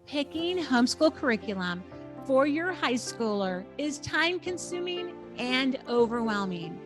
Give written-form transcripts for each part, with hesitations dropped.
Picking homeschool curriculum for your high schooler is time consuming and overwhelming.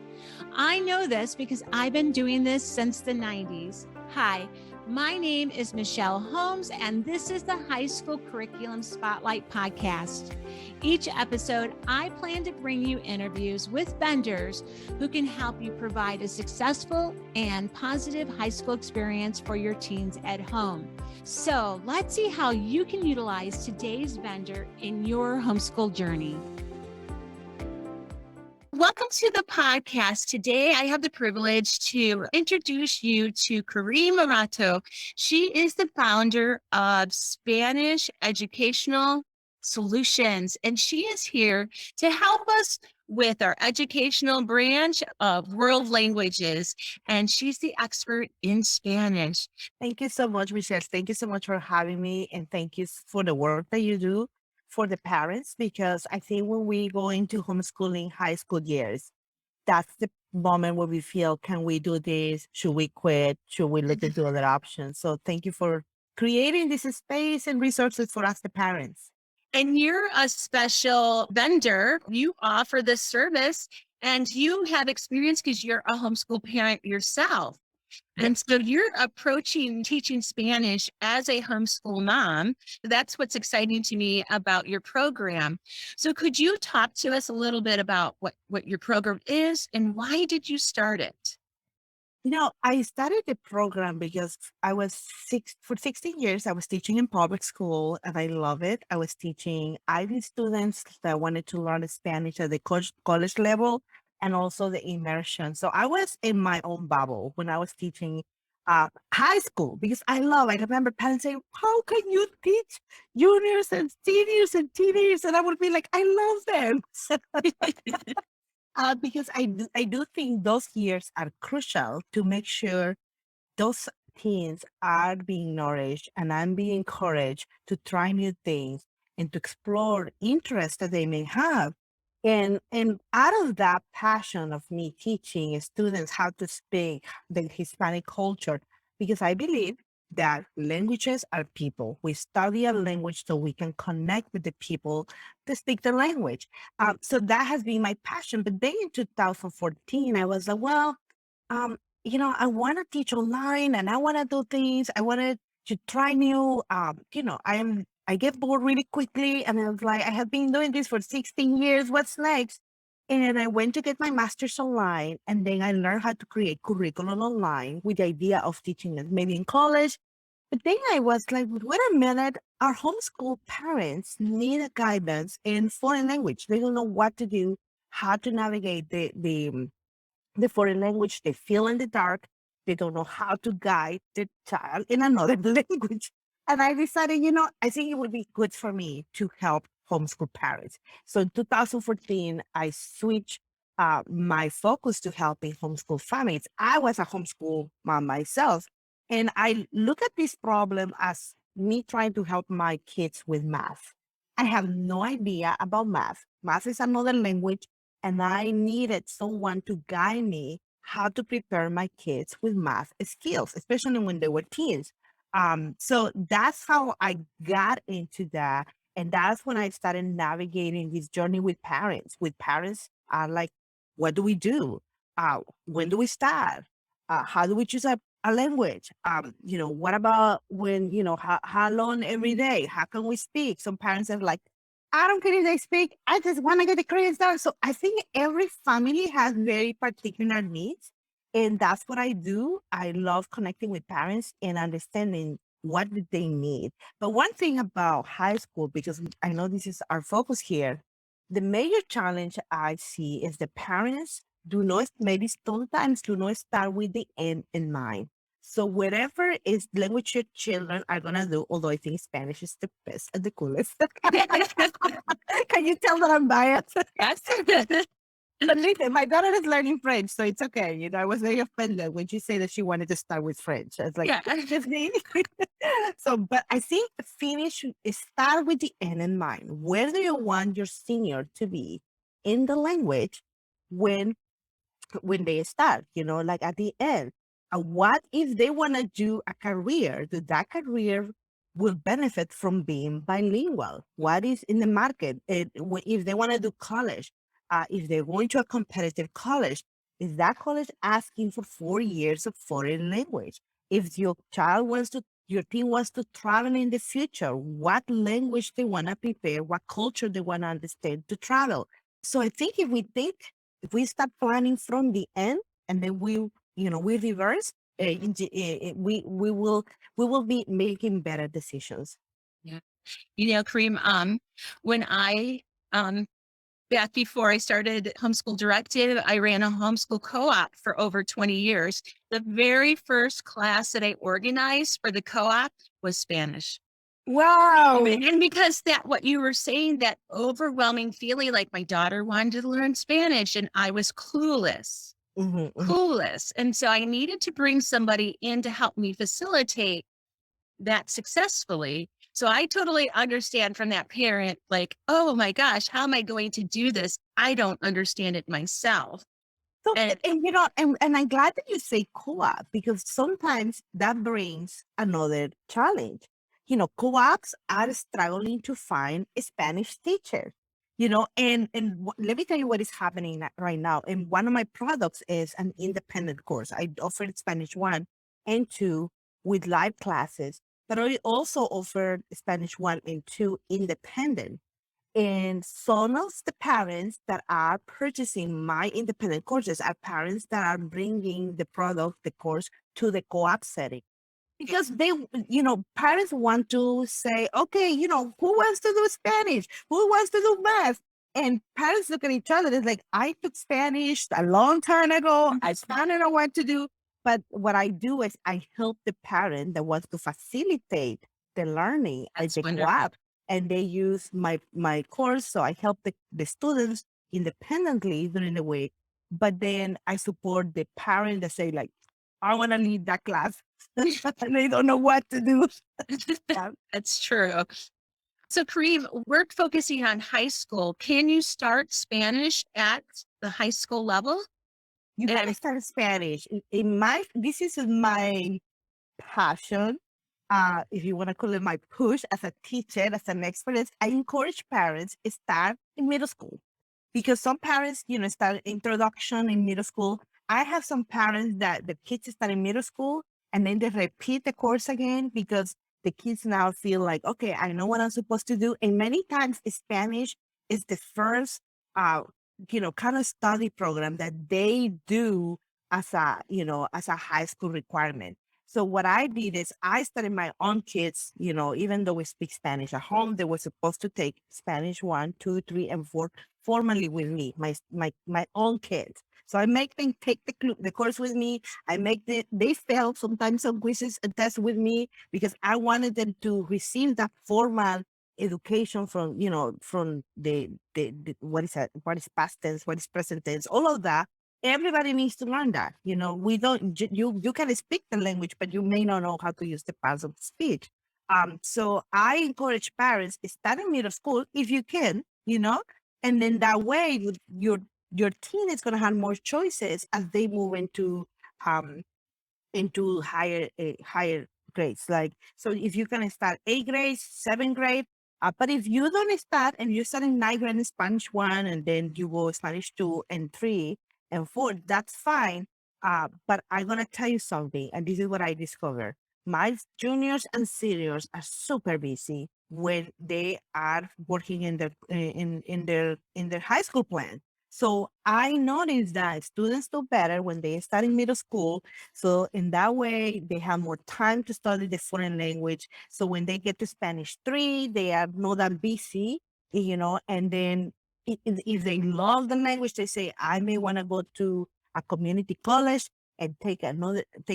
I know this because I've been doing this since the 90s. Hi, my name is Michelle Holmes, and this is the High School Curriculum Spotlight Podcast. Each episode, I plan to bring you interviews with vendors who can help you provide a successful and positive high school experience for your teens at home. So let's see how you can utilize today's vendor in your homeschool journey. Welcome to the podcast. Today, I have the privilege to introduce you to Karim Morato. She is the founder of Spanish Educational Solutions, and she is here to help us with our educational branch of world languages, and she's the expert in Spanish. Thank you so much, Michelle. Thank you so much for having me. And thank you for the work that you do for the parents, because I think when we go into homeschooling high school years, that's the moment where we feel, can we do this? Should we quit? Should we look into other options? So thank you for creating this space and resources for us, the parents. And you're a special vendor. You offer this service and you have experience because you're a homeschool parent yourself. And so you're approaching teaching Spanish as a homeschool mom. That's what's exciting to me about your program. So could you talk to us a little bit about what your program is and why did you start it? I started the program because for 16 years, I was teaching in public school and I love it. I was teaching IB students that wanted to learn Spanish at the college level and also the immersion. So I was in my own bubble when I was teaching high school because I remember parents saying, how can you teach juniors and seniors and teenagers? And I would be like, I love them. Because I do think those years are crucial to make sure those teens are being nourished and I'm being encouraged to try new things and to explore interests that they may have. And out of that passion of me teaching students how to speak the Hispanic culture, because I believe that languages are people. We study a language so we can connect with the people to speak the language. So that has been my passion. But then in 2014, I was like, well, I want to teach online and I want to do things. I wanted to try new, I get bored really quickly. And I was like, I have been doing this for 16 years. What's next? And I went to get my master's online. And then I learned how to create curriculum online with the idea of teaching it maybe in college. But then I was like, wait a minute, our homeschool parents need a guidance in foreign language. They don't know what to do, how to navigate the foreign language. They feel in the dark. They don't know how to guide the child in another language. And I decided, I think it would be good for me to help homeschool parents. So in 2014, I switched my focus to helping homeschool families. I was a homeschool mom myself. And I look at this problem as me trying to help my kids with math. I have no idea about math. Math is another language and I needed someone to guide me how to prepare my kids with math skills, especially when they were teens. So that's how I got into that. And that's when I started navigating this journey with parents. With parents, like, what do we do? When do we start? How do we choose a language? What about when, how long every day? How can we speak? Some parents are like, I don't care if they speak. I just want to get the credits done. So I think every family has very particular needs. And that's what I do. I love connecting with parents and understanding what do they need. But one thing about high school, because I know this is our focus here, the major challenge I see is the parents do not, maybe sometimes do not start with the end in mind. So whatever is language your children are gonna do, although I think Spanish is the best and the coolest. Can you tell that I'm biased? Yes. But listen, my daughter is learning French, so it's okay. I was very offended when she said that she wanted to start with French. I was like, Yeah. just me. So, but I think start with the end in mind. Where do you want your senior to be in the language when they start, like at the end? What if they want to do a career? Do that career will benefit from being bilingual. What is in the market? If they want to do college, if they're going to a competitive college, is that college asking for 4 years of foreign language? If your team wants to travel in the future, what language they want to prepare, what culture they want to understand to travel. So I think if we start planning from the end and then we reverse, we will be making better decisions. Yeah. Kareem, when I, back before I started Homeschool Directive, I ran a homeschool co-op for over 20 years. The very first class that I organized for the co-op was Spanish. Wow. And because that, what you were saying, that overwhelming feeling, like my daughter wanted to learn Spanish and I was clueless, clueless. And so I needed to bring somebody in to help me facilitate that successfully. So I totally understand from that parent, like, oh my gosh, how am I going to do this? I don't understand it myself. So, And and I'm glad that you say co-op because sometimes that brings another challenge. Co-ops are struggling to find a Spanish teacher. Let me tell you what is happening right now. And one of my products is an independent course. I offer Spanish 1 and 2 with live classes, but I also offer Spanish 1 and 2 independent. And some of the parents that are purchasing my independent courses are parents that are bringing the course to the co-op setting because parents want to say, okay, who wants to do Spanish? Who wants to do math? And parents look at each other. It's like, I took Spanish a long time ago. I don't know what to do. But what I do is I help the parent that wants to facilitate the learning at the co-op, and they use my course. So I help the students independently during the week. But then I support the parent that say like, I want to lead that class. And they don't know what to do. Yeah. that's true. So Kareem, we're focusing on high school. Can you start Spanish at the high school level? You gotta start Spanish. This is my passion. If you want to call it my push as a teacher, as an expert, I encourage parents to start in middle school because some parents, start introduction in middle school. I have some parents that the kids start in middle school and then they repeat the course again because the kids now feel like, okay, I know what I'm supposed to do. And many times Spanish is the first, kind of study program that they do as a high school requirement. So what I did is I studied my own kids, even though we speak Spanish at home, they were supposed to take Spanish 1, 2, 3, and 4 formally with me, my own kids. So I make them take the course with me. They fail sometimes some quizzes and tests with me because I wanted them to receive that formal education from what is that, what is past tense, what is present tense, all of that. Everybody needs to learn that. We don't, you can speak the language, but you may not know how to use the parts of speech. So I encourage parents start in middle school if you can, and then that way your teen is going to have more choices as they move um into higher grades. Like, so if you can start 8th grade, 7th grade, but if you don't start and you start in 9th grade in Spanish 1 and then you go Spanish 2 and 3 and 4, that's fine. But I'm gonna tell you something, and this is what I discovered. My juniors and seniors are super busy when they are working in their high school plan. So I noticed that students do better when they start in middle school, so in that way, they have more time to study the foreign language. So when they get to Spanish 3, they are not that busy, and then if they love the language, they say, I may want to go to a community college and take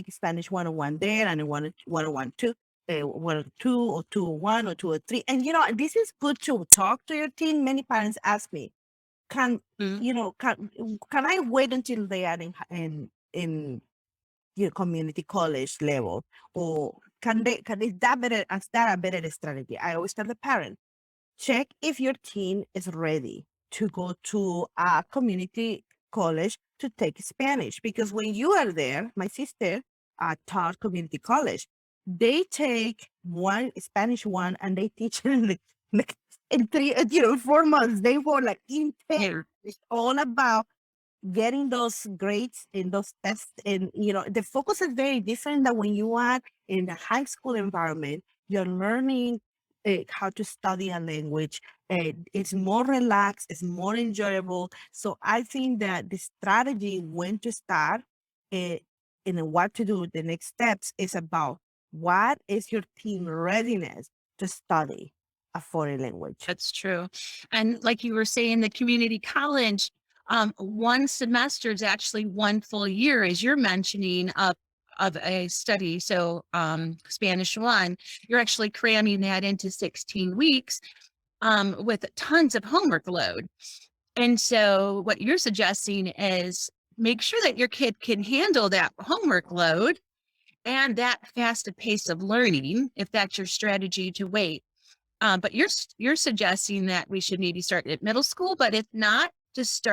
Spanish 101 there and 101 two, 102 or 201 or 203. And, this is good to talk to your teen. Many parents ask me, can, Mhm. can I wait until they are in community college level, or is that a better strategy? I always tell the parent, check if your teen is ready to go to a community college to take Spanish, because when you are there, my sister taught community college. They take one Spanish one and they teach it in three, 4 months. They were like intense. It's all about getting those grades in those tests. And, the focus is very different than when you are in the high school environment. You're learning how to study a language. It's more relaxed, it's more enjoyable. So I think that the strategy when to start uh, and what to do, the next steps is about what is your team readiness to study a foreign language. That's true. And like you were saying, the community college, one semester is actually one full year, as you're mentioning, of a study. So Spanish one, you're actually cramming that into 16 weeks with tons of homework load. And so what you're suggesting is make sure that your kid can handle that homework load and that fast pace of learning, if that's your strategy to wait. But you're suggesting that we should maybe start at middle school, but if not, just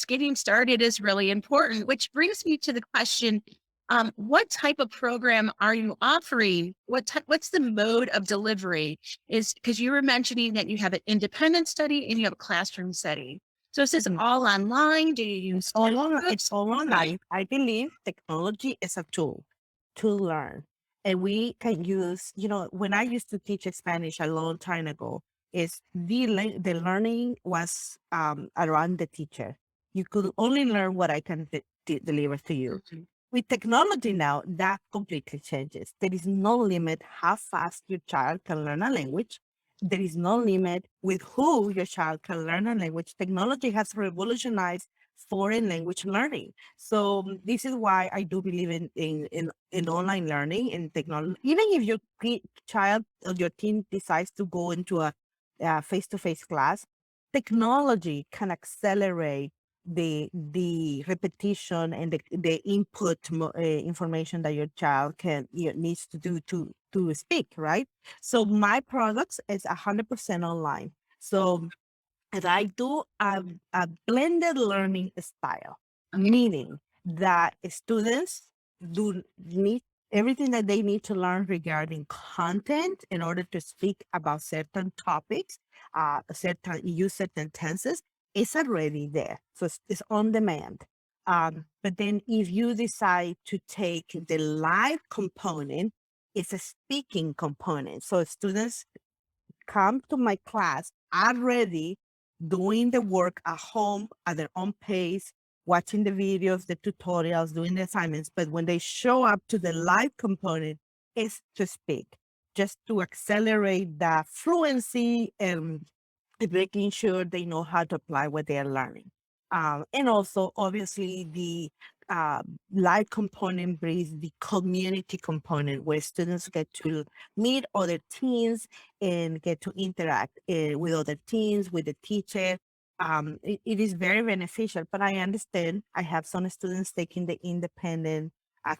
getting started is really important. Which brings me to the question: what type of program are you offering? What's the mode of delivery? Is because you were mentioning that you have an independent study and you have a classroom study. So is this all online? Do you use It's all online. I believe technology is a tool to learn. And we can use, when I used to teach Spanish a long time ago, is the learning was around the teacher. You could only learn what I can deliver to you. Mhm. With technology now, that completely changes. There is no limit how fast your child can learn a language. There is no limit with who your child can learn a language. Technology has revolutionized foreign language learning. So this is why I do believe in online learning and technology. Even if your child or your teen decides to go into a face-to-face class, technology can accelerate the repetition and the input information that your child needs to do to speak, right? So my products is 100% online. So and I do a blended learning style, meaning that students do need everything that they need to learn regarding content in order to speak about certain topics, use certain tenses, is already there. So it's on demand. But then if you decide to take the live component, it's a speaking component. So students come to my class already doing the work at home at their own pace, watching the videos, the tutorials, doing the assignments. But when they show up to the live component, it's to speak, just to accelerate the fluency and making sure they know how to apply what they are learning. And also, obviously, the uh, live component brings the community component where students get to meet other teens and get to interact with other teens, with the teacher. It is very beneficial, but I understand I have some students taking the independent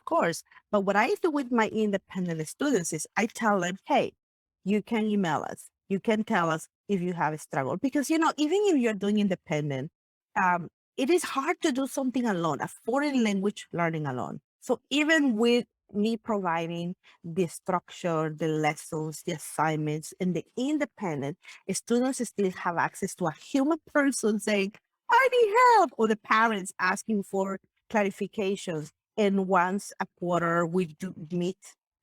course. But what I do with my independent students is I tell them, hey, you can email us. You can tell us if you have a struggle. Because, even if you're doing independent, um, it is hard to do something alone, a foreign language learning alone. So even with me providing the structure, the lessons, the assignments, and the independent, students still have access to a human person saying, I need help, or the parents asking for clarifications. And once a quarter, we do meet,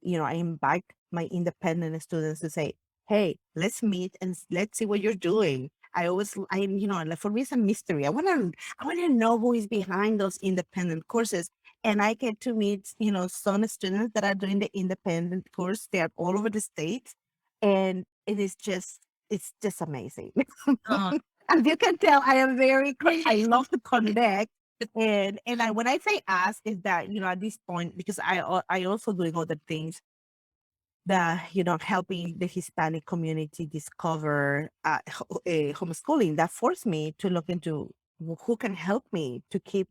I invite my independent students to say, hey, let's meet and let's see what you're doing. Like, for me, it's a mystery. I want to know who is behind those independent courses. And I get to meet, some students that are doing the independent course. They are all over the state. And it's just amazing. Uh, As you can tell, I am I love to connect. And when I say ask is that, at this point, because I also doing other things that helping the Hispanic community discover homeschooling, that forced me to look into who can help me to keep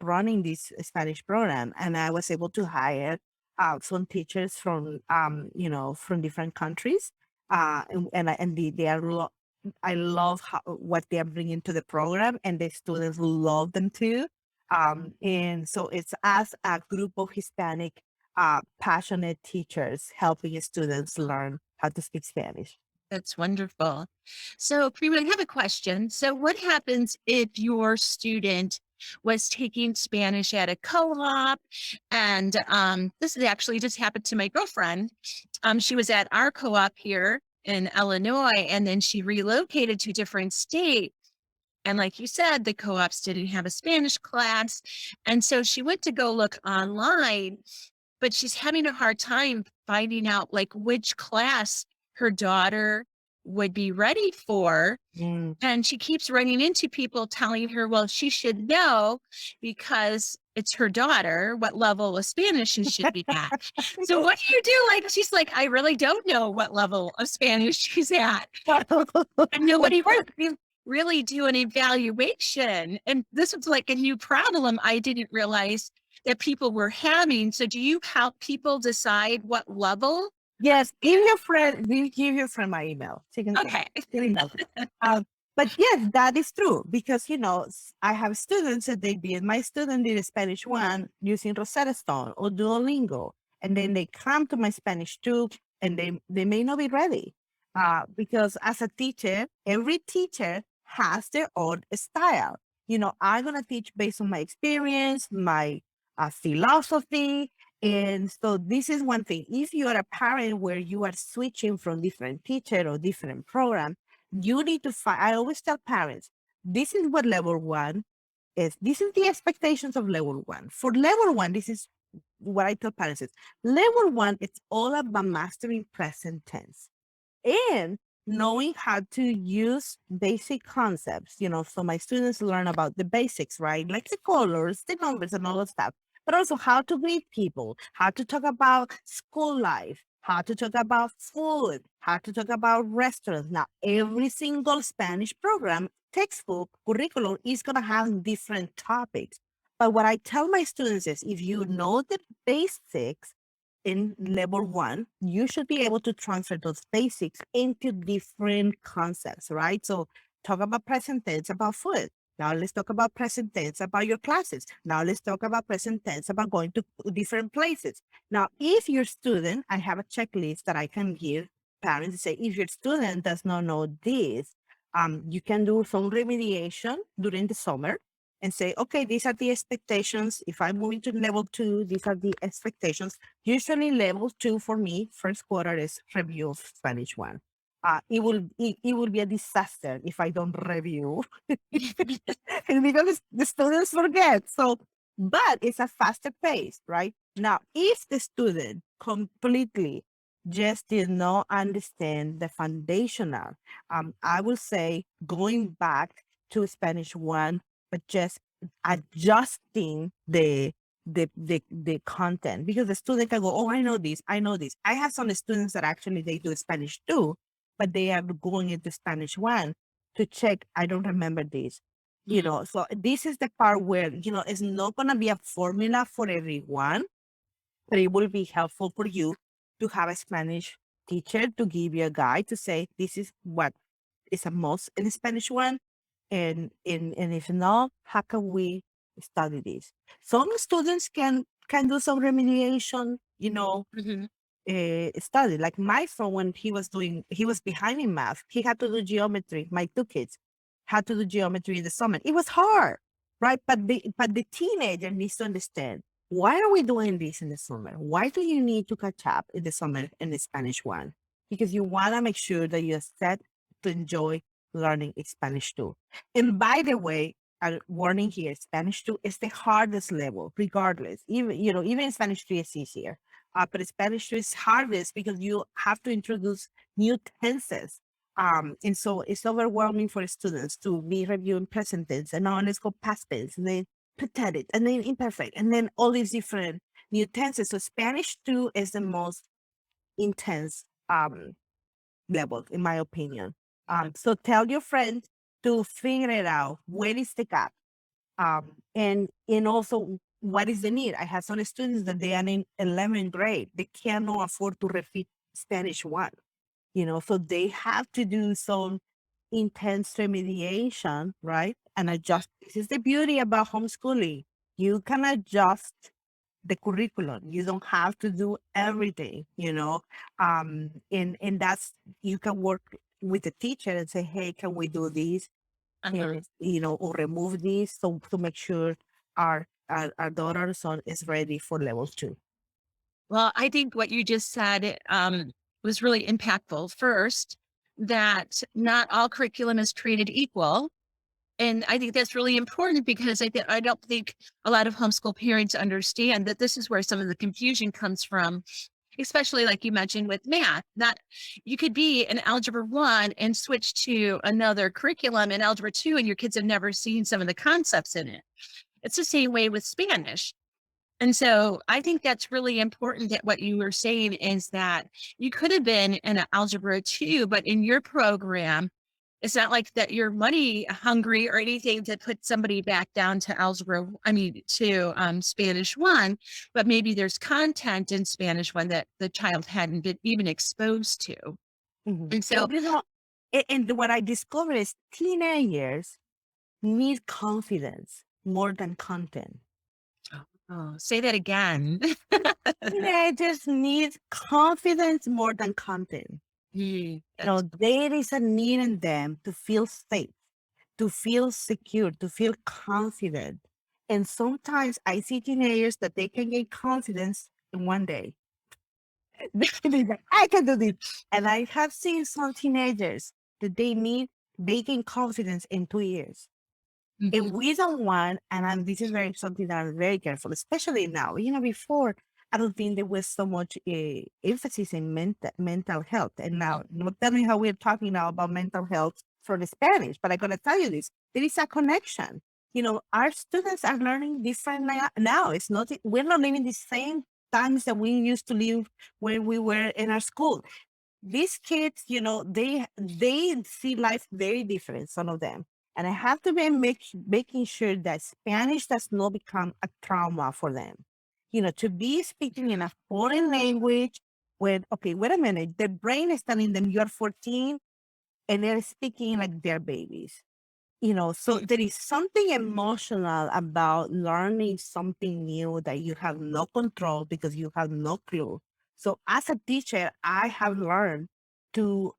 running this Spanish program. And I was able to hire some teachers from different countries, they are I love what they are bringing to the program, and the students love them too. And so it's as a group of Hispanic passionate teachers helping students learn how to speak Spanish. That's wonderful. So, Prima, I have a question. So, what happens if your student was taking Spanish at a co-op? And this actually just happened to my girlfriend. She was at our co-op here in Illinois, and then she relocated to a different state. And like you said, the co-ops didn't have a Spanish class. And so she went to go look online, but she's having a hard time finding out like which class her daughter would be ready for. Mm. And she keeps running into people telling her, well, she should know because it's her daughter, what level of Spanish she should be at. So what do you do? Like, she's like, I really don't know what level of Spanish she's at. And nobody really do an evaluation. And this was like a new problem I didn't realize that people were having. So do you help people decide what level? Yes, give your friend my email. She can Okay. email. But yes, that is true because I have students that my student did a Spanish one using Rosetta Stone or Duolingo, and then they come to my Spanish 2, and they may not be ready. Because as a teacher, every teacher has their own style. I'm gonna teach based on my experience, my philosophy, and so this is one thing. If you are a parent where you are switching from different teacher or different program, you need to find, I always tell parents, this is what level 1 is. This is the expectations of level 1. For level 1, this is what I tell parents is, level 1, it's all about mastering present tense and knowing how to use basic concepts, so my students learn about the basics, right? Like the colors, the numbers, and all that stuff, but also how to greet people, how to talk about school life, how to talk about food, how to talk about restaurants. Now, every single Spanish program, textbook, curriculum is going to have different topics. But what I tell my students is if you know the basics, in level 1, you should be able to transfer those basics into different concepts, right? So talk about present tense about food. Now let's talk about present tense about your classes. Now let's talk about present tense about going to different places. Now, if your student, I have a checklist that I can give parents to say, if your student does not know this, you can do some remediation during the summer and say, okay, these are the expectations. If I'm moving to level 2, these are the expectations. Usually level 2 for me, first quarter is review of Spanish 1. It will be a disaster if I don't review because the students forget. So, but it's a faster pace, right? Now, if the student completely just did not understand the foundational, I will say going back to Spanish 1, but just adjusting the content, because the student can go, oh, I know this, I know this. I have some students that actually they do Spanish 2, but they are going into Spanish 1 to check, I don't remember this. So this is the part where, it's not going to be a formula for everyone, but it will be helpful for you to have a Spanish teacher to give you a guide to say, this is what is a must in the Spanish 1. And if not, how can we study this? Some students can do some remediation, Mhm. study. Like my son, when he was behind in math, he had to do geometry. My 2 kids had to do geometry in the summer. It was hard, right? But the teenager needs to understand, why are we doing this in the summer? Why do you need to catch up in the summer in the Spanish 1? Because you want to make sure that you're set to enjoy learning Spanish 2. And by the way, warning here, Spanish 2 is the hardest level, regardless. Even Spanish 3 is easier. But Spanish 2 is hardest because you have to introduce new tenses. And so it's overwhelming for students to be reviewing present tense, and now let's go past tense, and then pretended, and then imperfect, and then all these different new tenses. So Spanish 2 is the most intense level, in my opinion. So tell your friend to figure it out. Where is the gap? And also, what is the need? I have some students that they are in 11th grade. They cannot afford to repeat Spanish 1, so they have to do some intense remediation, right? And adjust. This is the beauty about homeschooling. You can adjust the curriculum. You don't have to do everything, and that's, you can work with the teacher and say, hey, can we do this? Uh-huh. And, or remove this, so to make sure our daughter or son is ready for level 2. Well, I think what you just said was really impactful. First, that not all curriculum is treated equal. And I think that's really important because I don't think a lot of homeschool parents understand that this is where some of the confusion comes from, especially like you mentioned with math. That you could be in algebra 1 and switch to another curriculum in algebra 2, and your kids have never seen some of the concepts in it. It's the same way with Spanish. And so I think that's really important that what you were saying is that you could have been in an algebra 2, but in your program, it's not like that you're money hungry or anything to put somebody back down to to Spanish 1, but maybe there's content in Spanish 1 that the child hadn't been even exposed to. Mhm. And so, And what I discovered is teenagers need confidence more than content. oh, say that again. Teenagers need confidence more than content. That's There is a need in them to feel safe, to feel secure, to feel confident. And sometimes I see teenagers that they can gain confidence in one day. They can be like, I can do this. And I have seen some teenagers that they gain confidence in 2 years. Mhm. And we don't want, and this is very something that I'm very careful, especially now. Before, I don't think there was so much emphasis in mental health. And now, not tell me how we're talking now about mental health for the Spanish, but I'm going to tell you this. There is a connection. Our students are learning different now. It's not, we're not living the same times that we used to live when we were in our school. These kids, they see life very different, some of them. And I have to be making sure that Spanish does not become a trauma for them. To be speaking in a foreign language when, okay, wait a minute, their brain is telling them you're 14 and they're speaking like they're babies. So there is something emotional about learning something new that you have no control because you have no clue. So as a teacher, I have learned to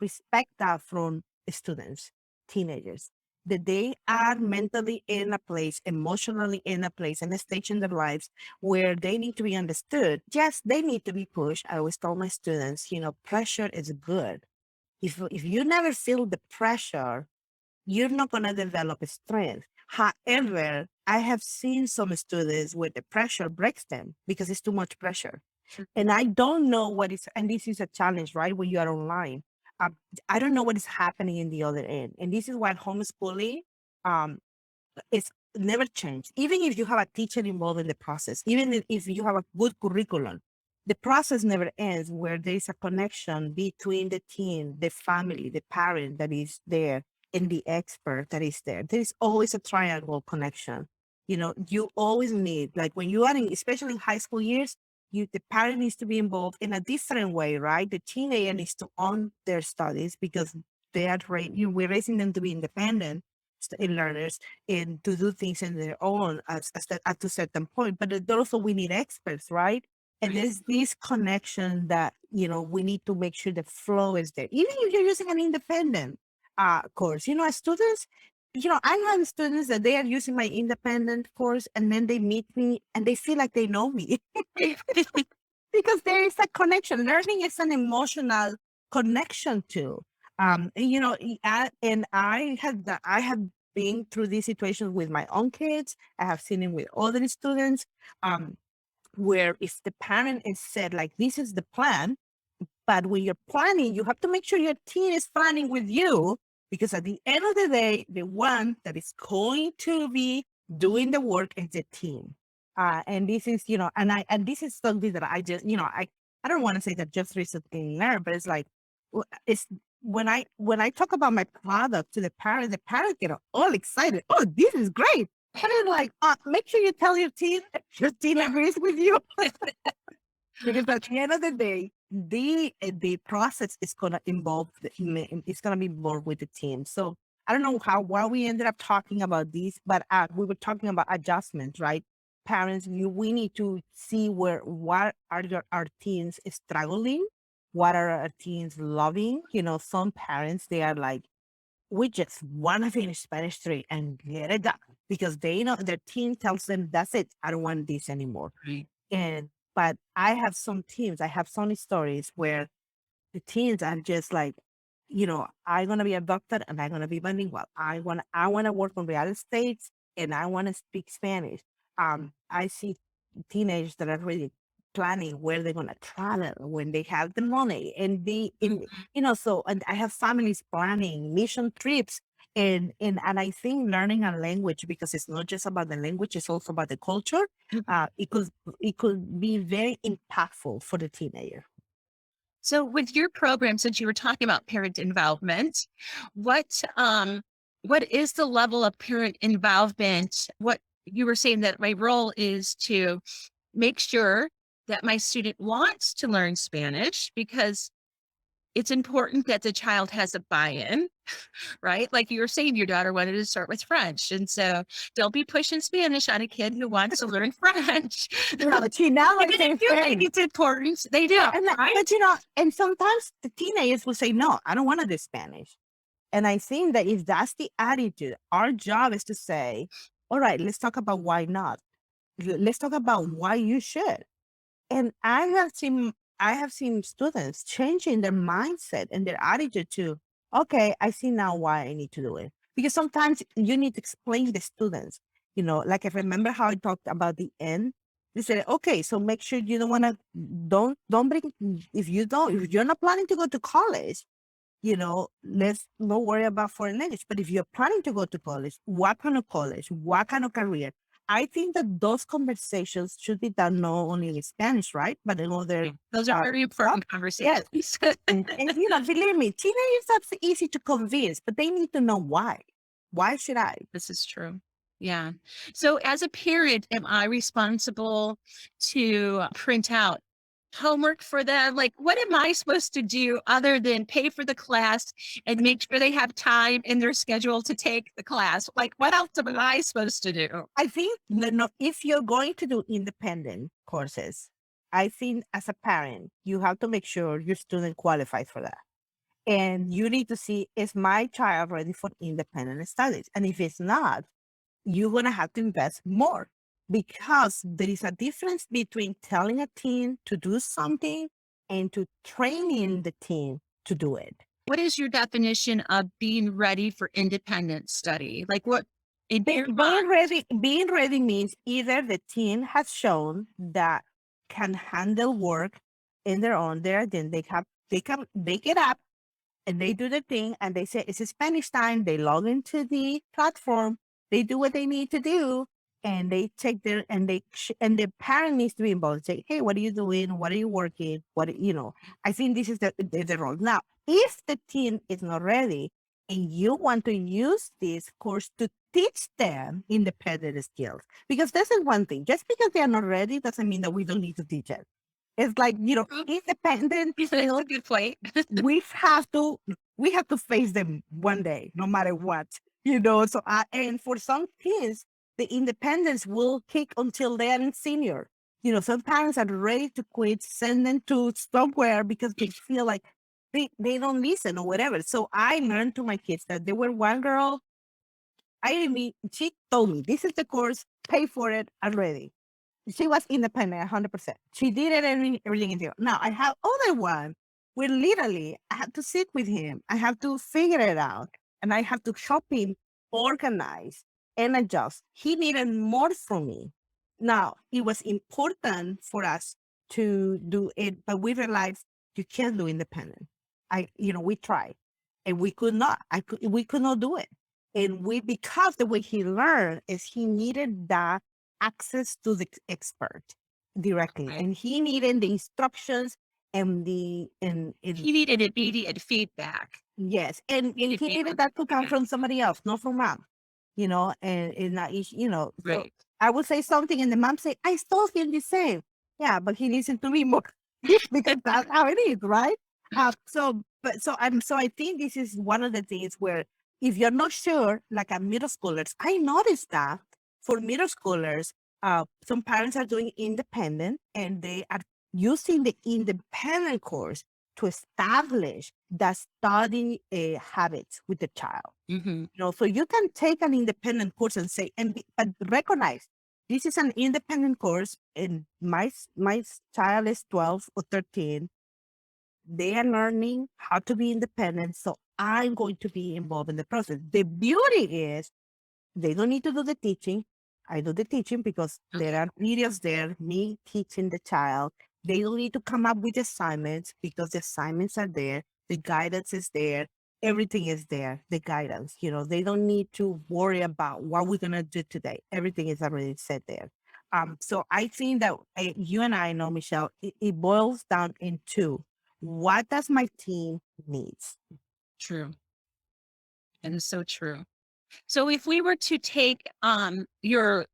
respect that from students, teenagers, that they are mentally in a place, emotionally in a place, and a stage in their lives where they need to be understood. Yes, they need to be pushed. I always tell my students, pressure is good. If you never feel the pressure, you're not going to develop a strength. However, I have seen some students where the pressure breaks them because it's too much pressure. And I don't know what is, and this is a challenge, right? When you are online, uh, I don't know what is happening in the other end. And this is why homeschooling, um, it's never changed. Even if you have a teacher involved in the process, even if you have a good curriculum, the process never ends where there is a connection between the teen, the family, the parent that is there, and the expert that is there. There is always a triangle connection. You always need, like when you are in, especially in high school years, the parent needs to be involved in a different way, right? The teenager needs to own their studies because they are we're raising them to be independent learners and to do things in their own at a certain point. But also we need experts, right? And there's this connection that, we need to make sure the flow is there. Even if you're using an independent course, as students, I have students that they are using my independent course and then they meet me and they feel like they know me because there is a connection. Learning is an emotional connection too. And I have been through these situations with my own kids. I have seen it with other students, where if the parent is said like, this is the plan, but when you're planning, you have to make sure your team is planning with you, because at the end of the day, the one that is going to be doing the work is the team. And this is, and this is something that I just, I don't want to say that just recently learned, but it's like, it's when I talk about my product to the parent get all excited. Oh, this is great. And I'm like, make sure you tell your team agrees with you. Because at the end of the day, the process is gonna involve it's gonna be more with the team. So I don't know why we ended up talking about this, but we were talking about adjustments, right? parents, we need to see what are our teens struggling, what are our teens loving. Some parents, they are like, we just want to finish Spanish 3 and get it done because they know their teen tells them, that's it, I don't want this anymore. Right. But I have some teams, I have some stories where the teens are just like, I'm gonna be a doctor and I'm gonna be bilingual. I wanna work on real estate and I wanna speak Spanish. I see teenagers that are really planning where they're gonna travel when they have the money and and I have families planning mission trips and I think learning a language, because it's not just about the language, it's also about the culture. It could be very impactful for the teenager. So with your program, since you were talking about parent involvement, what what is the level of parent involvement? What you were saying that my role is to make sure that my student wants to learn Spanish because it's important that the child has a buy-in, right? Like you were saying, your daughter wanted to start with French. And so don't be pushing Spanish on a kid who wants to learn French. No, but she now Even if you think it's important, they do. Yeah, Right? but and sometimes the teenagers will say, no, I don't want to do Spanish. And I think that if that's the attitude, our job is to say, all right, let's talk about why not. Let's talk about why you should. And I have seen students changing their mindset and their attitude to, okay, I see now why I need to do it. Because sometimes you need to explain to the students, like I remember how I talked about the end. They said, okay, so make sure you don't bring, if you're not planning to go to college, let's not worry about foreign language. But if you're planning to go to college, what kind of college, what kind of career? I think that those conversations should be done not only in Spanish, right? But in other. Those are very important Yes. conversations. And believe me, teenagers, that's easy to convince, but they need to know why. Why should I? This is true. Yeah. So as a parent, am I responsible to print out homework for them? Like, what am I supposed to do other than pay for the class and make sure they have time in their schedule to take the class? Like, what else am I supposed to do? I think that if you're going to do independent courses, I think as a parent, you have to make sure your student qualifies for that. And you need to see, is my child ready for independent studies? And if it's not, you're going to have to invest more, because there is a difference between telling a teen to do something and to training the teen to do it. What is your definition of being ready for independent study? Like what in your Being mind? ready means either the teen has shown that can handle work in their own, then they get up and they do the thing and they say, it's Spanish time. They log into the platform, they do what they need to do, and they take and the parent needs to be involved. Say, hey, what are you doing? What are you working? I think this is the role. Now, if the teen is not ready and you want to use this course to teach them independent skills, because this is one thing, just because they are not ready doesn't mean that we don't need to teach it. It's like, independent That's a good point. we have to face them one day, no matter what, So, and for some kids, the independence will kick until they are in senior. Some parents are ready to quit, send them to somewhere because they feel like they don't listen or whatever. So I learned to my kids that there were one girl. She told me, this is the course, pay for it, I'm ready. She was independent 100%. She did it everything in there. Now I have other one where literally I have to sit with him. I have to figure it out and I have to help him organize and adjust. He needed more from me. Now it was important for us to do it, but we realized you can't do independent. We tried and we could not. We could not do it. And because the way he learned is he needed that access to the expert directly, Right. and he needed the instructions and He needed immediate feedback. yes, and he needed that to come from somebody else, not from mom. And not so Right. I would say something, and the mom say, "I still feel the same." Yeah, but he listened to me more because that's how it is, right? I think this is one of the things where if you're not sure, like at middle schoolers, I noticed that for middle schoolers, Some parents are doing independent, and they are using the independent course to establish the study habits with the child. Mm-hmm. So you can take an independent course and say, but recognize this is an independent course, and my child is 12 or 13. They are learning how to be independent, so I'm going to be involved in the process. The beauty is they don't need to do the teaching. I do the teaching because there are videos there, me teaching the child. They don't need to come up with assignments because the assignments are there. The guidance is there. Everything is there. The guidance, they don't need to worry about what we're going to do today. Everything is already set there. So I think that you and I know, Michelle, it boils down into what does my team needs? True. That is so true. So if we were to take your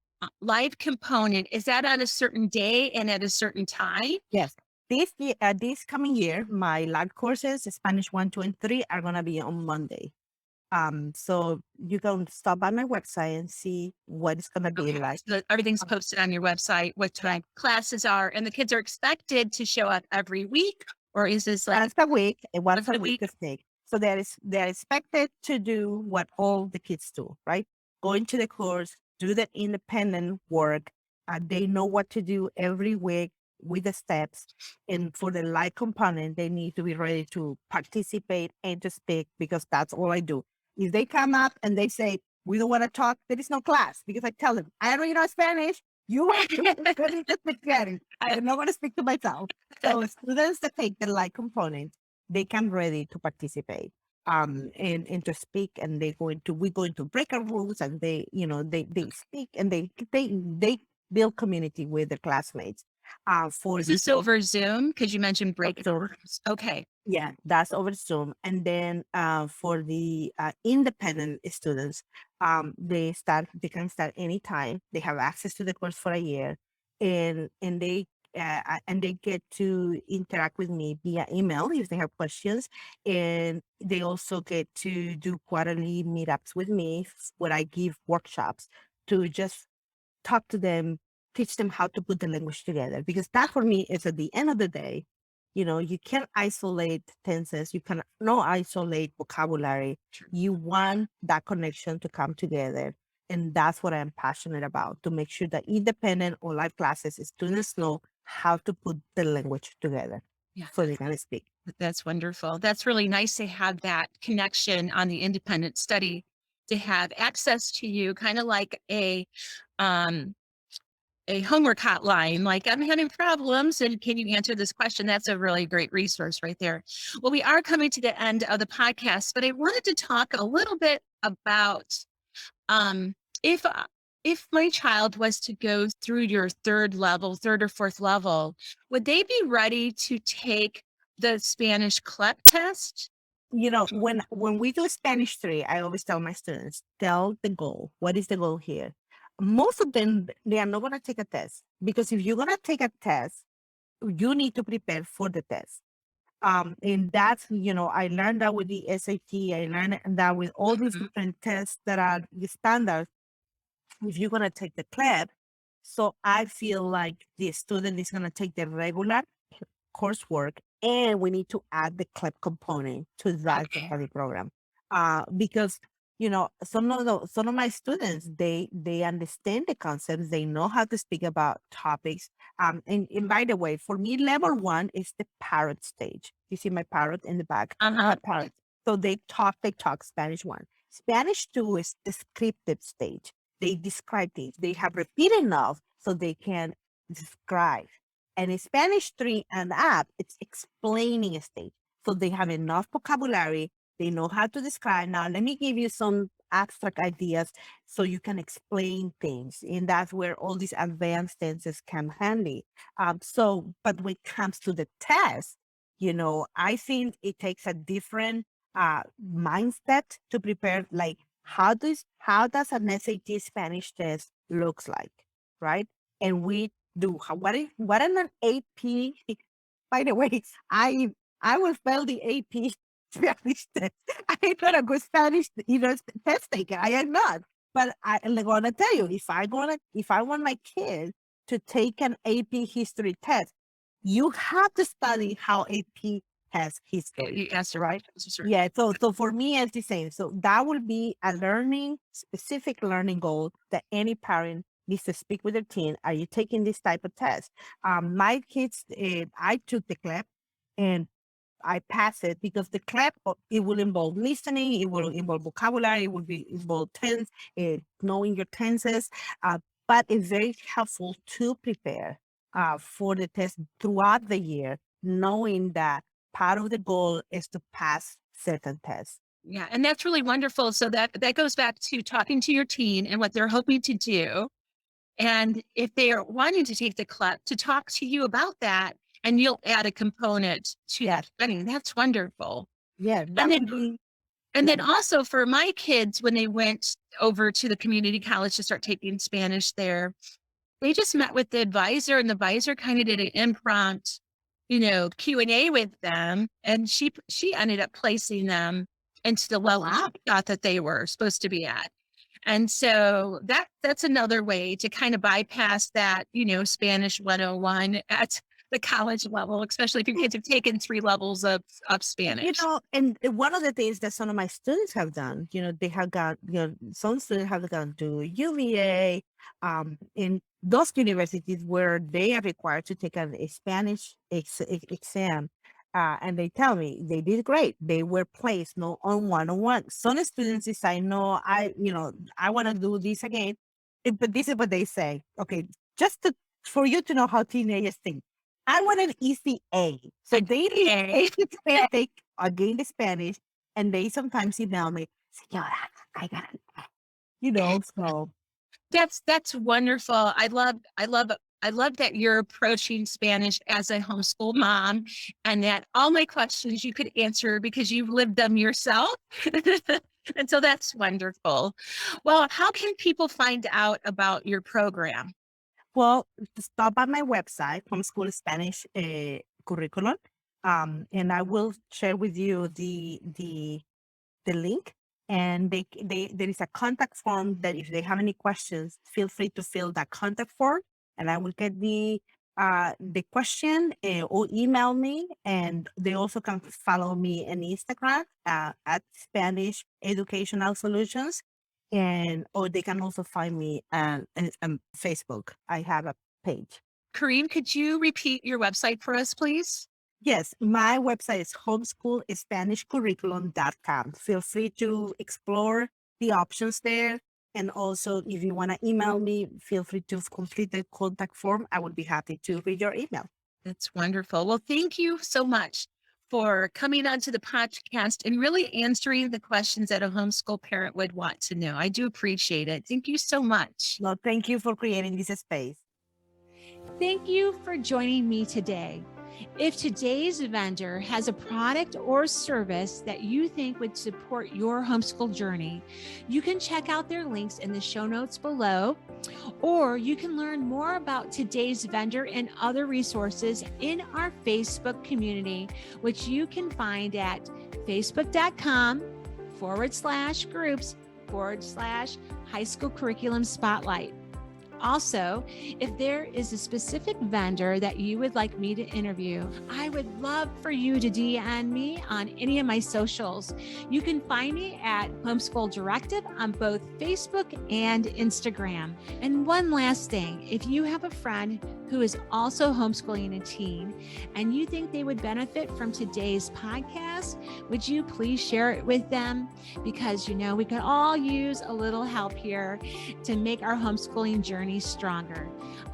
live component, is that at a certain day and at a certain time? Yes. This coming year, my live courses, Spanish 1, 2, and 3, are gonna be on Monday. So you can stop by my website and see what it's gonna be Okay. like. So everything's posted on your website, what time classes are, and the kids are expected to show up every week, or is this like Once a week, once once a a week week? is take. So they're expected to do what all the kids do, right? Go into the course, do the independent work. They know what to do every week with the steps. And for the light component, they need to be ready to participate and to speak because that's all I do. If they come up and they say, we don't want to talk, there is no class because I tell them, I already know Spanish. You want to speak Spanish. I am not going to speak to myself. So students that take the light component, they come ready to participate and to speak, and we're going to break our rules, and they speak, and they build community with their classmates. For Is the this over Zoom? Because you mentioned break. so Okay. yeah, that's over Zoom. And then for the independent students, they can start anytime. They have access to the course for a year, and they get to interact with me via email if they have questions. And they also get to do quarterly meetups with me where I give workshops to just talk to them, teach them how to put the language together. Because that for me is at the end of the day, you can't isolate tenses, you cannot no isolate vocabulary. You want that connection to come together. And that's what I'm passionate about, to make sure that independent or live classes, students know how to put the language together Yeah. so they can speak. That's wonderful. That's really nice to have that connection on the independent study, to have access to you, kind of like um a homework hotline, like I'm having problems and can you answer this question? That's a really great resource right there. Well, we are coming to the end of the podcast, but I wanted to talk a little bit about um, if if my child was to go through your third or fourth level, would they be ready to take the Spanish CLEP test? When we do Spanish 3, I always tell my students, tell the goal. What is the goal here? Most of them, they are not going to take a test, because if you're going to take a test, you need to prepare for the test. And that's, I learned that with the SAT. I learned that with all these different tests that are the standards, if you're going to take the CLEP. So I feel like the student is going to take the regular coursework, and we need to add the CLEP component to that study program. Because some of my students, they understand the concepts, they know how to speak about topics. And by the way, for me, level 1 is the parrot stage. You see my parrot in the back? Parrot. So they talk Spanish 1. Spanish 2 is descriptive stage. They describe things. They have repeated enough so they can describe. And in Spanish 3 and up, it's explaining a stage. So they have enough vocabulary. They know how to describe. Now, let me give you some abstract ideas so you can explain things. And that's where all these advanced tenses come handy. But when it comes to the test, I think it takes a different mindset to prepare. Like, how does an SAT Spanish test looks like, right? And we do what an AP. By the way, I will fail the AP Spanish test. I'm not a good Spanish test taker. I am not. But I'm gonna tell you, if I want my kid to take an AP history test, you have to study how AP has history, Yes, right? right. Yeah. So for me, it's the same. So that will be a specific learning goal that any parent needs to speak with their teen. Are you taking this type of test? My kids, I took the CLEP and I pass it because the CLEP, it will involve listening, it will involve vocabulary, it will be involve tense, knowing your tenses, but it's very helpful to prepare for the test throughout the year, knowing that part of the goal is to pass certain tests. Yeah, and that's really wonderful. So that goes back to talking to your teen and what they're hoping to do. And if they are wanting to take the CLEP, to talk to you about that, and you'll add a component to that studying. That's wonderful. Yeah, And that then would be. and then also for my kids, when they went over to the community college to start taking Spanish there, they just met with the advisor, and the advisor kind of did an impromptu, Q&A with them. And she ended up placing them into the level I thought that they were supposed to be at. And so that's another way to kind of bypass that, Spanish 101 at the college level, especially if your kids have taken 3 levels of Spanish. And one of the things that some of my students have done, they have got, some students have gone to UVA, in those universities where they are required to take a Spanish exam. And they tell me they did great. They were placed no on one-on-one. Some students decide, no, I want to do this again. But this is what they say. Okay, for you to know how teenagers think. I want an easy A. So they take again the Spanish, and they sometimes email me, Senora, I got it. So That's wonderful. I love that you're approaching Spanish as a homeschool mom, and that all my questions you could answer because you've lived them yourself. And so that's wonderful. Well, how can people find out about your program? well, stop by my website, Homeschool Spanish Curriculum, and I will share with you the link. And there is a contact form that if they have any questions, feel free to fill that contact form, and I will get the question or email me. And they also can follow me on Instagram at Spanish Educational Solutions, or they can also find me on Facebook. I have a page. Karim, could you repeat your website for us, please? Yes, my website is homeschoolspanishcurriculum.com. Feel free to explore the options there. And also, if you want to email me, feel free to complete the contact form. I would be happy to read your email. That's wonderful. Well, thank you so much for coming onto the podcast and really answering the questions that a homeschool parent would want to know. I do appreciate it. Thank you so much. No, thank you for creating this space. Thank you for joining me today. If today's vendor has a product or service that you think would support your homeschool journey, you can check out their links in the show notes below, or you can learn more about today's vendor and other resources in our Facebook community, which you can find at facebook.com/groups/high school curriculum spotlight. Also, if there is a specific vendor that you would like me to interview, I would love for you to DM me on any of my socials. You can find me at Homeschool Directive on both Facebook and Instagram. And one last thing, if you have a friend who is also homeschooling a teen and you think they would benefit from today's podcast, would you please share it with them? Because, we could all use a little help here to make our homeschooling journey stronger.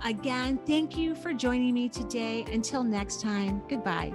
Again, thank you for joining me today. Until next time, goodbye.